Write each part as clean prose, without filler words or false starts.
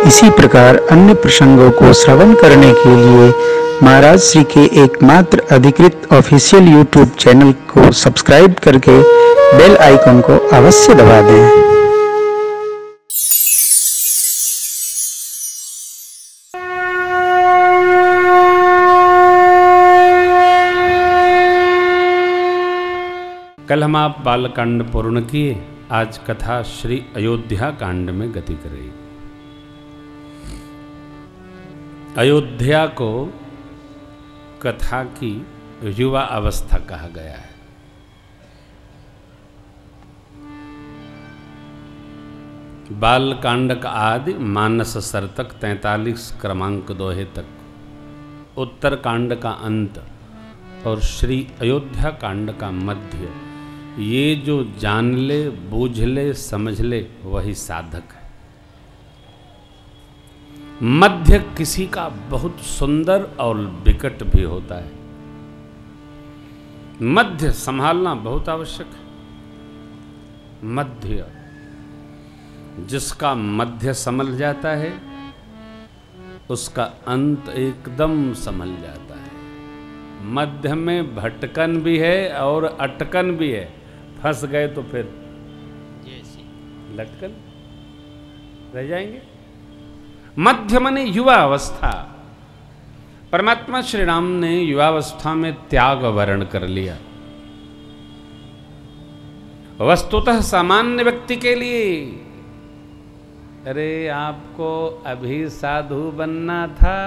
इसी प्रकार अन्य प्रसंगों को श्रवण करने के लिए महाराज श्री के एकमात्र अधिकृत ऑफिशियल यूट्यूब चैनल को सब्सक्राइब करके बेल आइकन को अवश्य दबा दें। कल हम आप बालकांड पूर्ण किए। आज कथा श्री अयोध्या कांड में गति करेगी। अयोध्या को कथा की युवा अवस्था कहा गया है। बालकांड का आदि मानस सर तक 43 क्रमांक दोहे तक, उत्तर कांड का अंत और श्री अयोध्या कांड का मध्य, ये जो जान ले, बूझ ले, समझ ले, वही साधक है। मध्य किसी का बहुत सुंदर और विकट भी होता है। मध्य संभालना बहुत आवश्यक है। मध्य, जिसका मध्य संभल जाता है उसका अंत एकदम संभल जाता है। मध्य में भटकन भी है और अटकन भी है। फंस गए तो फिर लटकन रह जाएंगे। मध्य माने युवा अवस्था। परमात्मा श्री राम ने युवावस्था में त्याग वर्ण कर लिया। वस्तुतः सामान्य व्यक्ति के लिए, अरे आपको अभी साधु बनना था,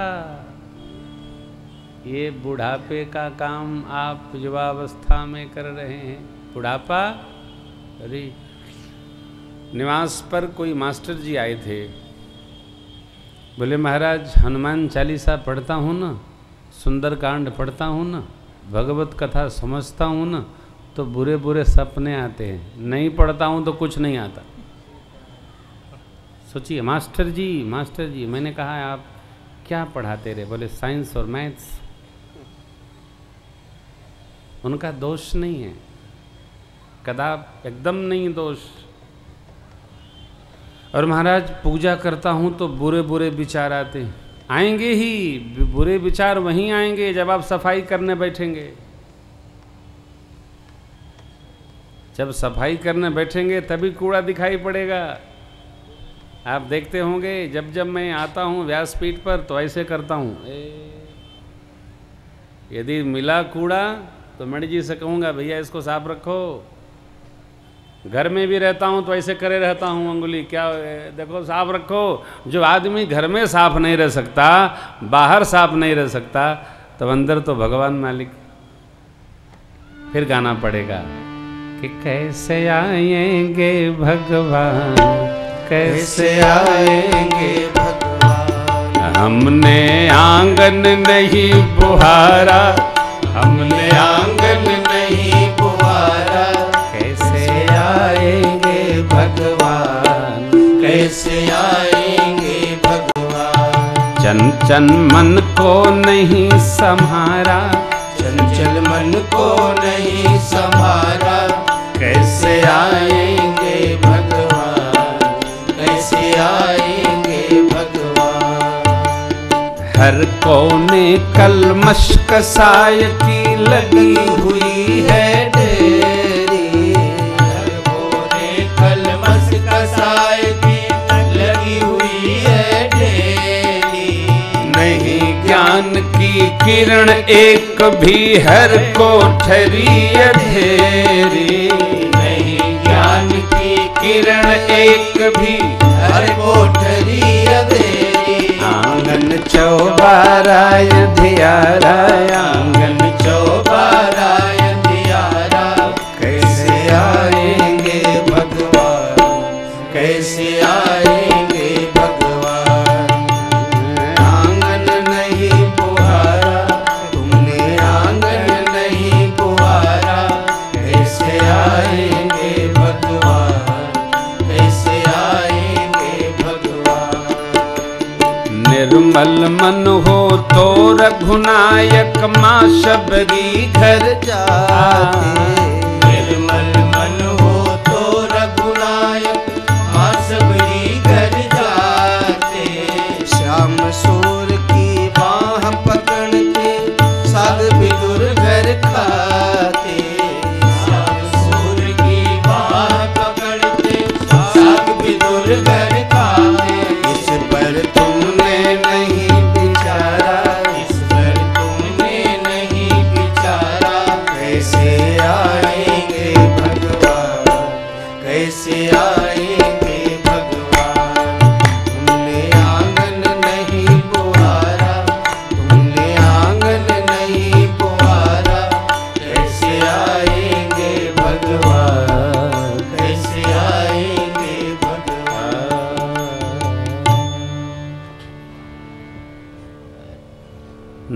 ये बुढ़ापे का काम आप युवावस्था में कर रहे हैं। बुढ़ापा, अरे निवास पर कोई मास्टर जी आए थे, बोले महाराज हनुमान चालीसा पढ़ता हूँ ना, सुंदरकांड पढ़ता हूँ ना, भगवत कथा समझता हूँ ना, तो बुरे बुरे सपने आते हैं। नहीं पढ़ता हूँ तो कुछ नहीं आता। सोचिए, मास्टर जी, मैंने कहा आप क्या पढ़ाते रहे? बोले साइंस और मैथ्स। उनका दोष नहीं है, कदाप एकदम नहीं दोष। और महाराज पूजा करता हूँ तो बुरे बुरे विचार आते हैं। आएंगे ही, बुरे विचार वहीं आएंगे जब आप सफाई करने बैठेंगे। जब सफाई करने बैठेंगे तभी कूड़ा दिखाई पड़ेगा। आप देखते होंगे जब जब मैं आता हूँ व्यासपीठ पर तो ऐसे करता हूँ। यदि मिला कूड़ा तो मणि जी से कहूँगा भैया इसको साफ रखो। घर में भी रहता हूँ तो ऐसे करे रहता हूँ, अंगुली क्या देखो साफ रखो। जो आदमी घर में साफ नहीं रह सकता, बाहर साफ नहीं रह सकता, तो अंदर तो भगवान मालिक। फिर गाना पड़ेगा कि कैसे आएंगे भगवान, कैसे आएंगे भगवान। हमने आंगन नहीं बुहारा, हमने आंगन नहीं बुहारा, कैसे आएंगे भगवान, कैसे आएंगे भगवान। चंचल मन को नहीं संभारा, चंचल मन को नहीं संभारा, कैसे आएंगे भगवान, कैसे आएंगे भगवान। हर कोने कलमश कसाय की लगी हुई है ढेरी, हर कोने कलमश कसाय की लगी हुई है ढेरी। नहीं ज्ञान की किरण एक भी हर कोठरी अंधेरी, नहीं ज्ञान की किरण एक भी हर कोठरी अंधेरी। आंगन चौबारा अंधियारा, आंगन चौबारा अंधियारा, कैसे आएंगे भगवान, कैसे आएंगे भगवान। आंगन नहीं बुहारा, तुमने आंगन नहीं बुहारा, कैसे आएंगे भगवान, कैसे आएंगे भगवान। निर्मल मन हो तो रघुनायक माँ शबरी घर जाते। निर्मल मन हो तो रघुनायक माँ शबरी घर जाते।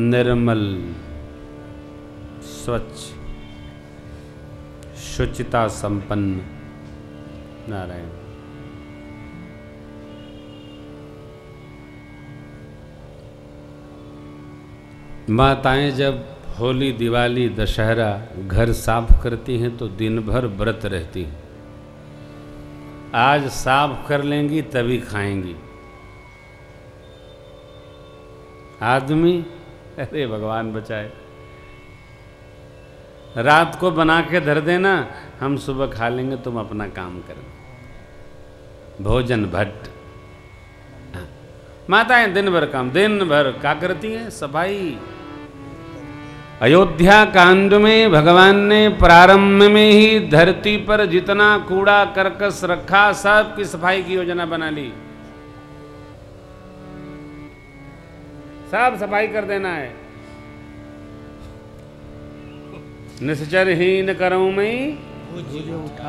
निर्मल, स्वच्छ, शुचिता संपन्न। नारायण। माताएं जब होली, दिवाली, दशहरा घर साफ करती हैं तो दिन भर व्रत रहती हैं। आज साफ कर लेंगी तभी खाएंगी। आदमी, अरे भगवान बचाए, रात को बना के धर देना, हम सुबह खा लेंगे, तुम अपना काम करना। भोजन भट्ट। माताएं दिन भर काम, दिन भर क्या करती हैं? सफाई। अयोध्या कांड में भगवान ने प्रारंभ में ही धरती पर जितना कूड़ा करकस रखा सब की सफाई की योजना बना ली। सब सफाई कर देना है। निश्चरहीन करऊं मैं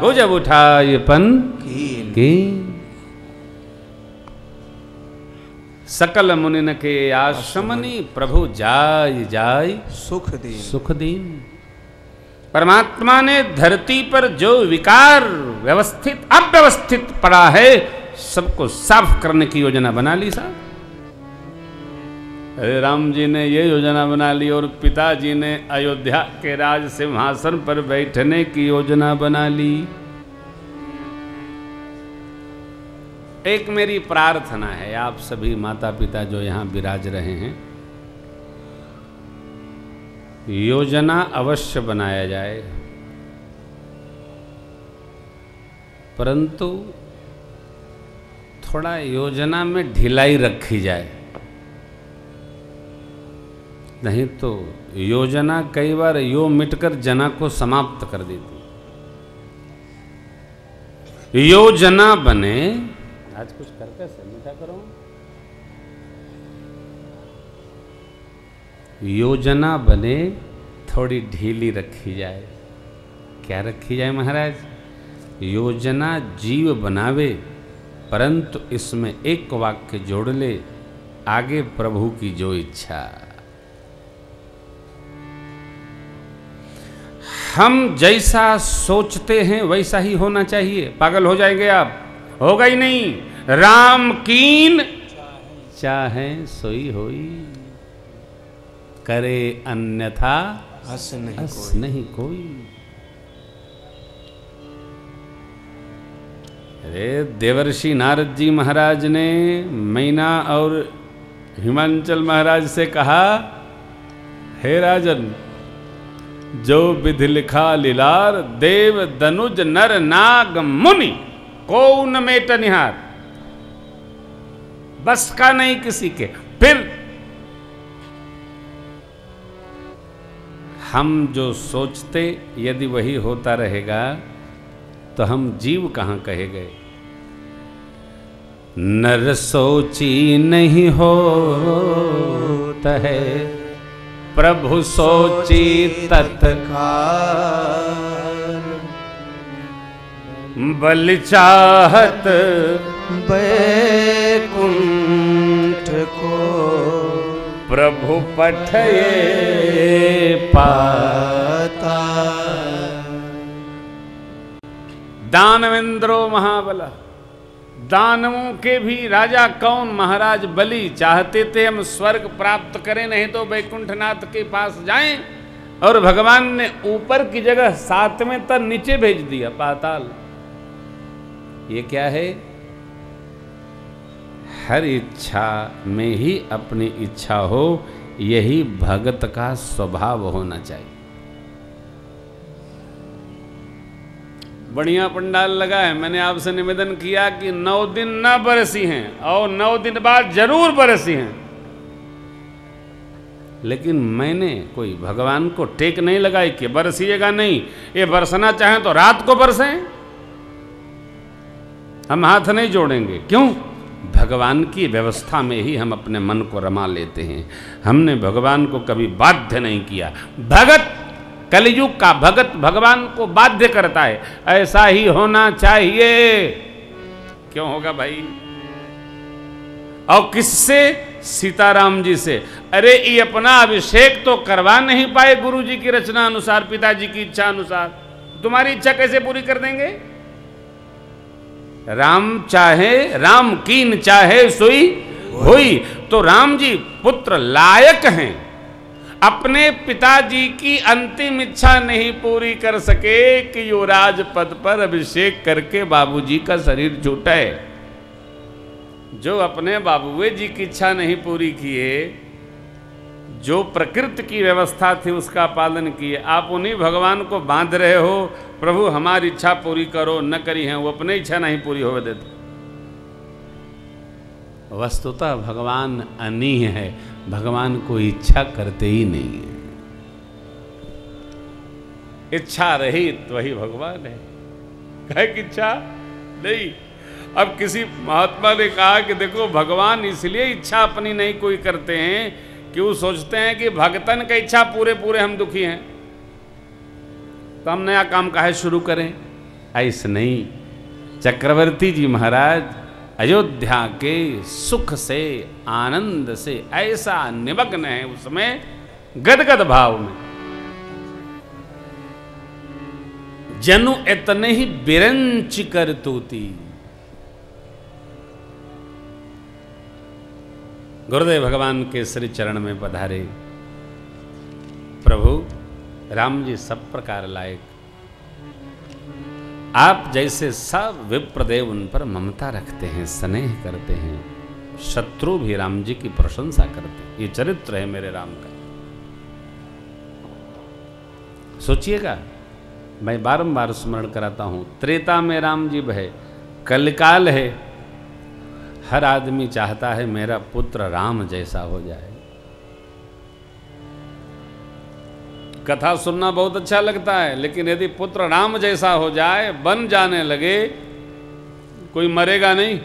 भुज उठायपन की, सकल मुनिन के आश्रमनि प्रभु जाय जाय सुख दीन। परमात्मा ने धरती पर जो विकार व्यवस्थित अव्यवस्थित पड़ा है सबको साफ करने की योजना बना ली साहब। अरे राम जी ने ये योजना बना ली और पिताजी ने अयोध्या के राज सिंहासन पर बैठने की योजना बना ली। एक मेरी प्रार्थना है, आप सभी माता पिता जो यहाँ विराज रहे हैं, योजना अवश्य बनाया जाए, परंतु थोड़ा योजना में ढिलाई रखी जाए। नहीं तो योजना कई बार यो मिटकर जना को समाप्त कर देती। योजना बने, आज कुछ करके से मीठा करो। योजना बने, थोड़ी ढीली रखी जाए। क्या रखी जाए महाराज? योजना जीव बनावे, परंतु इसमें एक वाक्य जोड़ ले, आगे प्रभु की जो इच्छा। हम जैसा सोचते हैं वैसा ही होना चाहिए। पागल हो जाएंगे आप, होगा ही नहीं। राम कीन चाहे सोई होई, करे अन्यथा हस नहीं कोई। अरे देवर्षि नारद जी महाराज ने मैना और हिमांचल महाराज से कहा, हे राजन, जो विधि लिखा लीलार, देव दनुज नर नाग मुनि को न मेट निहार। बस का नहीं किसी के। फिर हम जो सोचते यदि वही होता रहेगा तो हम जीव कहां कहे गए। नर सोची नहीं होता है, प्रभु सोची तत्काल। बल चाहत बैकुंठ को, प्रभु पठये पाता। दानवेंद्रो महाबला, दानवों के भी राजा कौन? महाराज बलि चाहते थे हम स्वर्ग प्राप्त करें, नहीं तो बैकुंठनाथ के पास जाएं, और भगवान ने ऊपर की जगह 7वें तक नीचे भेज दिया, पाताल। ये क्या है? हर इच्छा में ही अपनी इच्छा हो, यही भगत का स्वभाव होना चाहिए। बढ़िया पंडाल लगा है, मैंने आपसे निवेदन किया कि 9 दिन न बरसी हैं और 9 दिन बाद जरूर बरसी हैं, लेकिन मैंने कोई भगवान को टेक नहीं लगाई कि बरसिएगा नहीं। ये बरसना चाहें तो रात को बरसें, हम हाथ नहीं जोड़ेंगे। क्यों? भगवान की व्यवस्था में ही हम अपने मन को रमा लेते हैं। हमने भगवान को कभी बाध्य नहीं किया। भगत, कलयुग का भगत भगवान को बाध्य करता है। ऐसा ही होना चाहिए। क्यों होगा भाई? और किससे? सीताराम जी से, अरे ये अपना अभिषेक तो करवा नहीं पाए गुरु जी की रचना अनुसार, पिताजी की इच्छा अनुसार, तुम्हारी इच्छा कैसे पूरी कर देंगे? राम चाहे, राम कीन चाहे सोई होई। तो राम जी पुत्र लायक हैं, अपने पिताजी की अंतिम इच्छा नहीं पूरी कर सके कि युवराज पद पर अभिषेक करके बाबूजी का शरीर छूटे। जो अपने बाबूए जी की इच्छा नहीं पूरी किए, जो प्रकृति की व्यवस्था थी उसका पालन किए, आप उन्हीं भगवान को बांध रहे हो, प्रभु हमारी इच्छा पूरी करो, न करी है, वो अपनी इच्छा नहीं पूरी होने देते। वस्तुतः भगवान अनीह है, भगवान कोई इच्छा करते ही नहीं है। इच्छा रहित वही भगवान है, कहे कि इच्छा नहीं। अब किसी महात्मा ने कहा कि देखो भगवान इसलिए इच्छा अपनी नहीं कोई करते हैं कि वो सोचते हैं कि भगतन का इच्छा पूरे पूरे हम दुखी हैं, तो हम नया काम काहे शुरू करें। ऐसे नहीं, चक्रवर्ती जी महाराज अयोध्या के सुख से, आनंद से ऐसा निमग्न है, उसमें गदगद भाव में। जनु इतने ही बिरंच कर तूती। गुरुदेव भगवान के श्री चरण में पधारे। प्रभु राम जी सब प्रकार लायक, आप जैसे सब विप्रदेव उन पर ममता रखते हैं, स्नेह करते हैं, शत्रु भी राम जी की प्रशंसा करते हैं। ये चरित्र है मेरे राम का। सोचिएगा, मैं बारंबार स्मरण कराता हूं, त्रेता में राम जी भय, कलकाल है, हर आदमी चाहता है मेरा पुत्र राम जैसा हो जाए। कथा सुनना बहुत अच्छा लगता है, लेकिन यदि पुत्र राम जैसा हो जाए, बन जाने लगे, कोई मरेगा नहीं,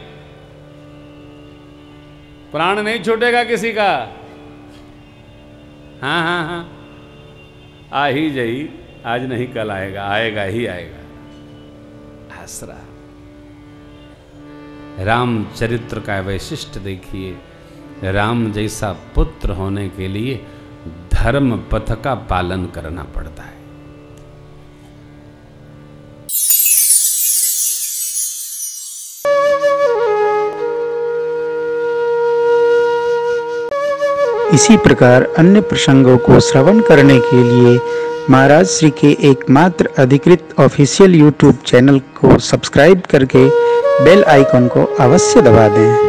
प्राण नहीं छूटेगा किसी का। हाँ हाँ हाँ, आ ही जाई, आज नहीं कल आएगा, आएगा ही आएगा। आसरा राम चरित्र का वैशिष्ट देखिए। राम जैसा पुत्र होने के लिए धर्म पथ का पालन करना पड़ता है। इसी प्रकार अन्य प्रसंगों को श्रवण करने के लिए महाराज श्री के एकमात्र अधिकृत ऑफिशियल YouTube चैनल को सब्सक्राइब करके बेल आइकन को अवश्य दबा दें।